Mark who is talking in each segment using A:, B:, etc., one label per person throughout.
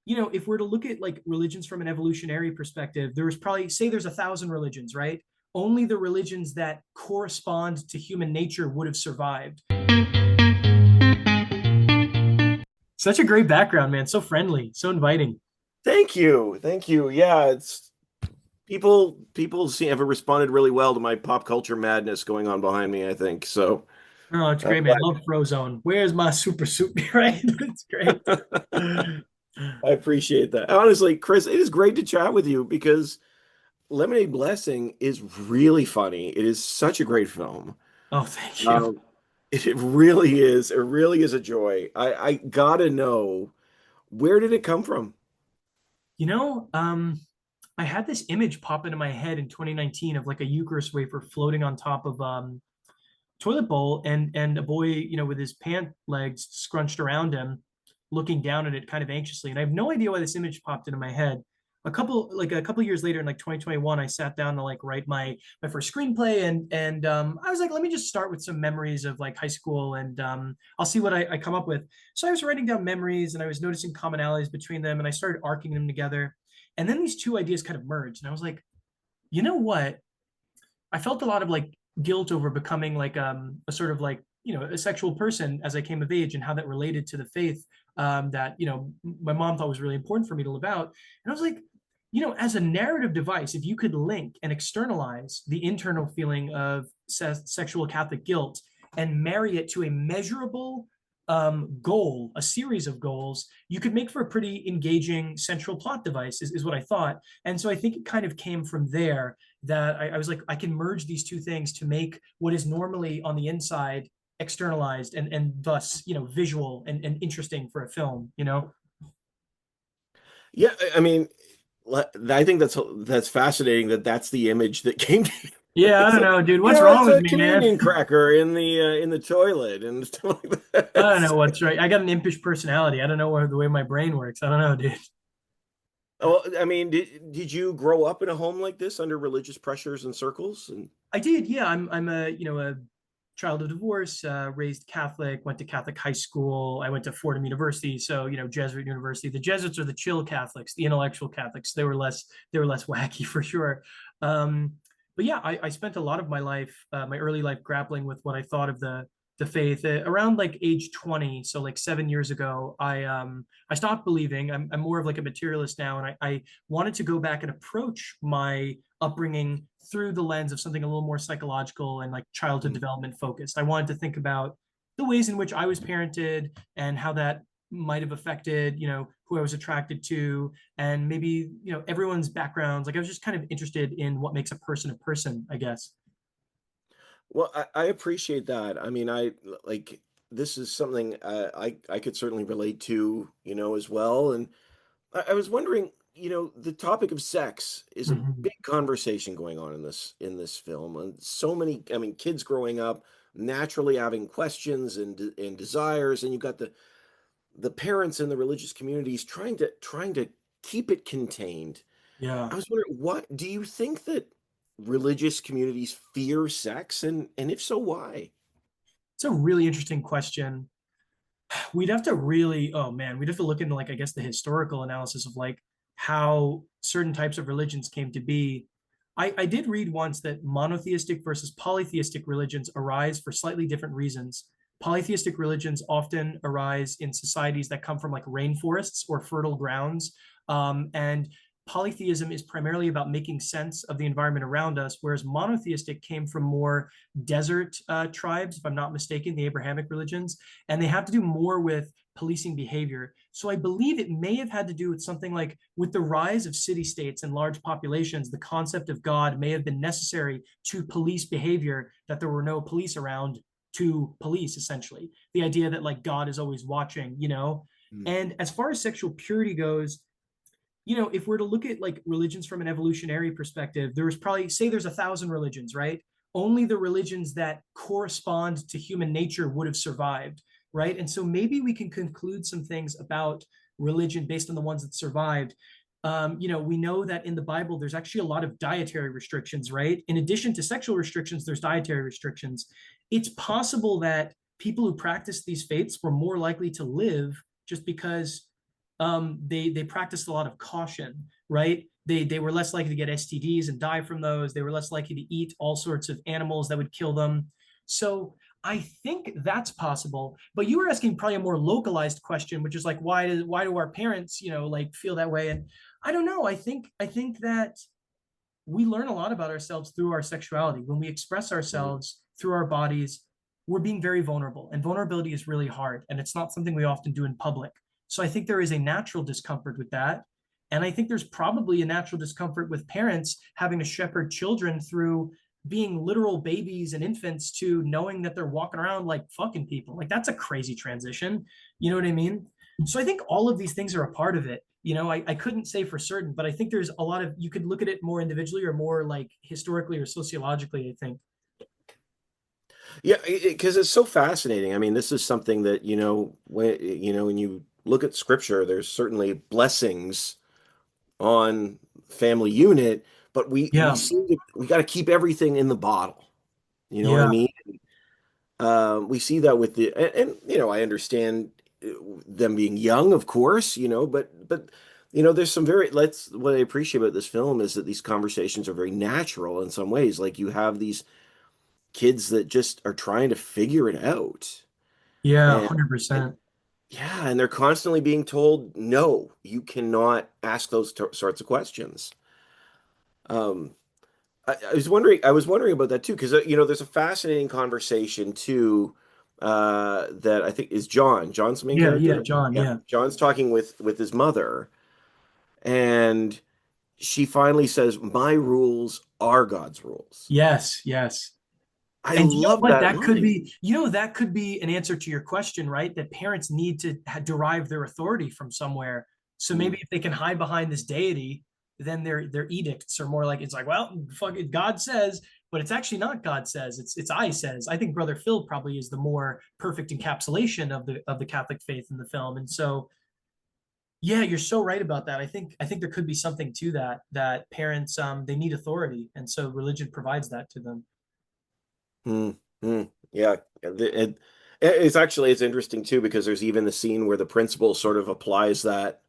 A: if we're to look at like religions from an evolutionary perspective, there's probably, say there's 1,000 religions, right? Only the religions that correspond to human nature would have survived. Such a great background, man. So friendly, so inviting.
B: Thank you. Thank you. Yeah, it's people seem have responded really well to my pop culture madness going on behind me, I think. So
A: Oh, it's
B: I'm
A: great, man. Love Frozone. Where's my super suit? Right? It's great.
B: glad. I appreciate that. Honestly, Chris, it is great to chat with you because Lemonade Blessing is really funny. It is such a great film.
A: Oh, thank you.
B: Um, it really is. It really is a joy. I gotta know, where did it come from?
A: You know, I had this image pop into my head in 2019 of like a Eucharist wafer floating on top of toilet bowl and a boy, with his pant legs scrunched around him, looking down at it kind of anxiously. And I have no idea why this image popped into my head. A couple years later in like 2021, I sat down to like write my first screenplay and I was like, let me just start with some memories of like high school and I'll see what I come up with. So I was writing down memories and I was noticing commonalities between them and I started arcing them together. And then these two ideas kind of merged. And I was like, you know what? I felt a lot of like guilt over becoming like a sort of like a sexual person as I came of age and how that related to the faith that my mom thought was really important for me to live out. And I was like, as a narrative device, if you could link and externalize the internal feeling of sexual Catholic guilt and marry it to a measurable goal, a series of goals, you could make for a pretty engaging central plot device, is what I thought. And so I think it kind of came from there that I was like, I can merge these two things to make what is normally on the inside externalized and thus, visual and interesting for a film.
B: Yeah, I mean, I think that's fascinating that that's the image that came to you.
A: Yeah, I
B: It's
A: don't
B: like,
A: know, dude. What's wrong
B: it's
A: with
B: a
A: me, man?
B: communion cracker in the toilet and stuff like
A: I
B: that.
A: don't know what's right. I got an impish personality. I don't know the way my brain works. I don't know, dude.
B: Well, I mean, did you grow up in a home like this under religious pressures and circles? And
A: I did, yeah. I'm a child of divorce, raised Catholic, went to Catholic high school. I went to Fordham University, so Jesuit university. The Jesuits are the chill Catholics, the intellectual Catholics. They were less wacky for sure. Um, but yeah, I spent a lot of my life, my early life, grappling with what I thought of the faith. Around like age 20, so like 7 years ago, I stopped believing. I'm more of like a materialist now, and I wanted to go back and approach my upbringing through the lens of something a little more psychological and like childhood development focused. I wanted to think about the ways in which I was parented and how that might have affected, who I was attracted to and maybe, everyone's backgrounds. Like I was just kind of interested in what makes a person, I guess.
B: well, I appreciate that. I mean, I like this is something I could certainly relate to, as well. And I was wondering, the topic of sex is a
A: Mhm.
B: big conversation going on in this film, and so many, I mean, kids growing up naturally having questions and desires, and you've got the parents in the religious communities trying to keep it contained.
A: Yeah.
B: I was wondering, what do you think that religious communities fear sex, and if so, why?
A: It's a really interesting question. We'd have to really, oh man, we'd have to look into like, I guess the historical analysis of like how certain types of religions came to be. I did read once that monotheistic versus polytheistic religions arise for slightly different reasons. Polytheistic religions often arise in societies that come from like rainforests or fertile grounds. And polytheism is primarily about making sense of the environment around us, whereas monotheistic came from more desert tribes, if I'm not mistaken, the Abrahamic religions, and they have to do more with policing behavior. So I believe it may have had to do with something like with the rise of city states and large populations, the concept of God may have been necessary to police behavior, that there were no police around to police, essentially. The idea that like God is always watching.
B: Mm.
A: And as far as sexual purity goes, if we're to look at like religions from an evolutionary perspective, there's probably, say there's 1,000 religions, right? Only the religions that correspond to human nature would have survived, right? And so maybe we can conclude some things about religion based on the ones that survived. We know that in the Bible, there's actually a lot of dietary restrictions, right? In addition to sexual restrictions, there's dietary restrictions. It's possible that people who practice these faiths were more likely to live just because they practiced a lot of caution, right? They were less likely to get STDs and die from those. They were less likely to eat all sorts of animals that would kill them. So I think that's possible. But you were asking probably a more localized question, which is like, why do our parents, like feel that way? And I don't know. I think that we learn a lot about ourselves through our sexuality. When we express
B: Mm.
A: ourselves through our bodies, we're being very vulnerable, and vulnerability is really hard, and it's not something we often do in public. So I think there is a natural discomfort with that. And I think there's probably a natural discomfort with parents having to shepherd children through being literal babies and infants to knowing that they're walking around like fucking people. Like that's a crazy transition. You know what I mean? So I think all of these things are a part of it. I couldn't say for certain, but I think there's a lot of, you could look at it more individually or more like historically or sociologically, I think.
B: Yeah, because it's so fascinating. I mean, this is something that, when you look at scripture, there's certainly blessings on family unit, but we
A: Yeah.
B: seem to we got to keep everything in the bottle. You know what I
A: Yeah.
B: mean? We see that with I understand uh, them being young, of course, but there's some very let's what I appreciate about this film is that these conversations are very natural in some ways. Like you have these kids that just are trying to figure it out.
A: Yeah.
B: And, and
A: 100%.
B: yeah, and they're constantly being told, no, you cannot ask those sorts of questions. Um, I was wondering about that too, because there's a fascinating conversation too, that I think is John. John's the main
A: Yeah. Yeah.
B: character.
A: John.
B: Yeah,
A: Yeah.
B: John's talking with his mother, and she finally says, "My rules are God's rules."
A: Yes. Yes.
B: I
A: And you know
B: love
A: what?
B: that
A: That could
B: line.
A: be, that could be an answer to your question, right? That parents need to derive their authority from somewhere. So
B: Mm.
A: maybe if they can hide behind this deity, then their edicts are more like it's like, well, fuck it, God says, but it's actually not God says. It's I says. I think Brother Phil probably is the more perfect encapsulation of the Catholic faith in the film. And so yeah, you're so right about that. I think there could be something to that parents they need authority, and so religion provides that to them.
B: Mm, yeah, it's interesting too because there's even the scene where the principal sort of applies that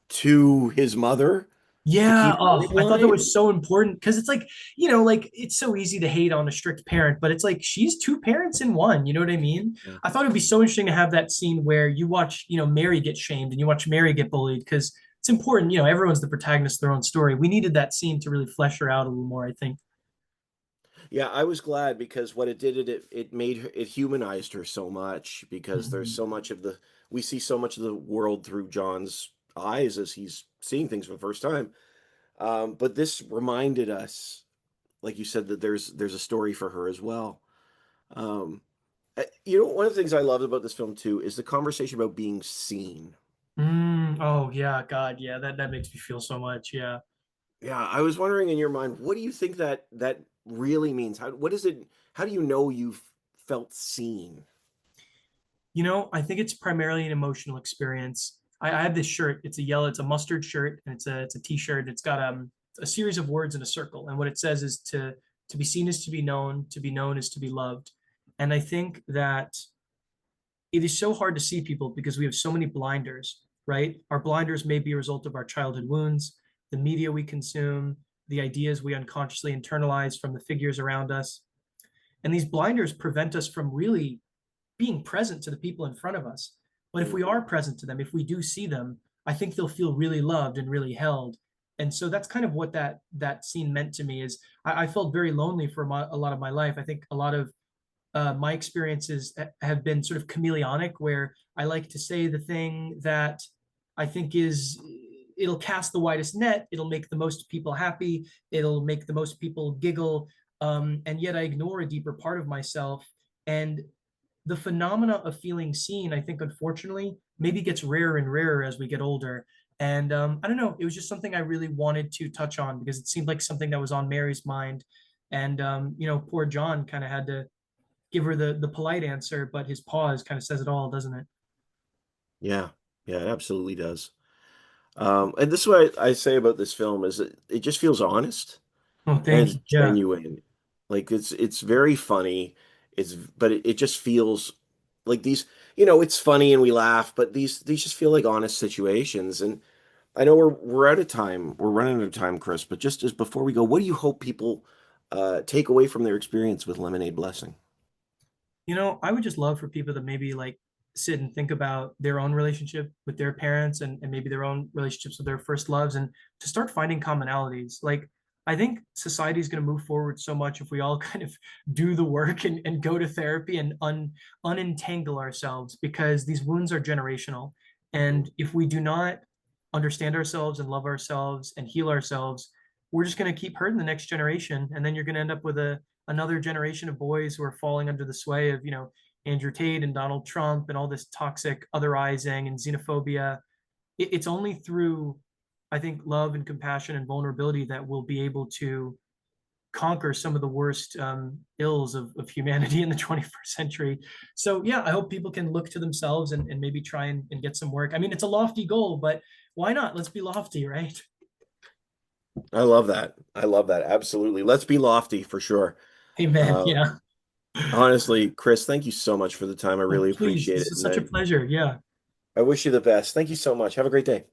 B: to his mother to
A: Yeah,
B: keep her
A: oh,
B: in
A: I thought that
B: line.
A: was so important because it's like, like it's so easy to hate on a strict parent, but it's like she's two parents in one. You know what I mean?
B: Yeah.
A: I thought it'd be so interesting to have that scene where you watch, Mary get shamed and you watch Mary get bullied because it's important. Everyone's the protagonist of their own story. We needed that scene to really flesh her out a little more, I think.
B: Yeah, I was glad because what it did it made her it humanized her so much because there's
A: Mhm.
B: so much of the we see so much of the world through John's eyes as he's seeing things for the first time. But this reminded us, like you said, that there's a story for her as well. Um, one of the things I loved about this film too is the conversation about being seen.
A: Oh yeah, God, yeah, that makes me feel so much. Yeah.
B: Yeah, I was wondering in your mind, what do you think that really means? What is it? How do you know you've felt seen?
A: I think it's primarily an emotional experience. I have this shirt. It's a mustard shirt, and it's a t-shirt. It's got a series of words in a circle, and what it says is to be seen is to be known is to be loved. And I think that it is so hard to see people because we have so many blinders, right? Our blinders may be a result of our childhood wounds, the media we consume, the ideas we unconsciously internalize from the figures around us. And these blinders prevent us from really being present to the people in front of us. But if
B: Mm.
A: we are present to them, if we do see them, I think they'll feel really loved and really held. And so that's kind of what that scene meant to me. Is I felt very lonely for a lot of my life. I think a lot of my experiences have been sort of chameleonic, where I like to say the thing that I think it'll cast the widest net, it'll make the most people happy, it'll make the most people giggle, and yet I ignore a deeper part of myself. And the phenomena of feeling seen, I think, unfortunately, maybe gets rarer and rarer as we get older. And I don't know, it was just something I really wanted to touch on because it seemed like something that was on Mary's mind. And poor John kind of had to give her the polite answer, but his pause kind of says it all, doesn't it?
B: Yeah, yeah, it absolutely does. And this is what I say about this film is that it just feels honest
A: Oh,
B: and
A: thank
B: it's
A: you. Yeah.
B: genuine. Like it's very funny. It just feels like these. you know, it's funny and we laugh, but these just feel like honest situations. And I know we're out of time. We're running out of time, Chris. But just as before we go, what do you hope people take away from their experience with Lemonade Blessing?
A: I would just love for people to maybe like sit and think about their own relationship with their parents and maybe their own relationships with their first loves and to start finding commonalities. Like, I think society is going to move forward so much if we all kind of do the work and go to therapy and unentangle ourselves because these wounds are generational.
B: Mhm.
A: And if we do not understand ourselves and love ourselves and heal ourselves, we're just going to keep hurting the next generation. And then you're going to end up with another generation of boys who are falling under the sway of, Andrew Tate and Donald Trump and all this toxic otherizing and xenophobia. It's only through, I think, love and compassion and vulnerability that we'll be able to conquer some of the worst ills of humanity in the 21st century. So, yeah, I hope people can look to themselves and maybe try and get some work. I mean, it's a lofty goal, but why not? Let's be lofty, right?
B: I love that. I love that. Absolutely. Let's be lofty for sure.
A: Amen.
B: Uh,
A: Yeah.
B: Honestly, Chris, thank you so much for the time. I
A: Oh,
B: really
A: please.
B: appreciate
A: This
B: it.
A: is
B: And
A: such a pleasure. Yeah.
B: I wish you the best. Thank you so much. Have a great day.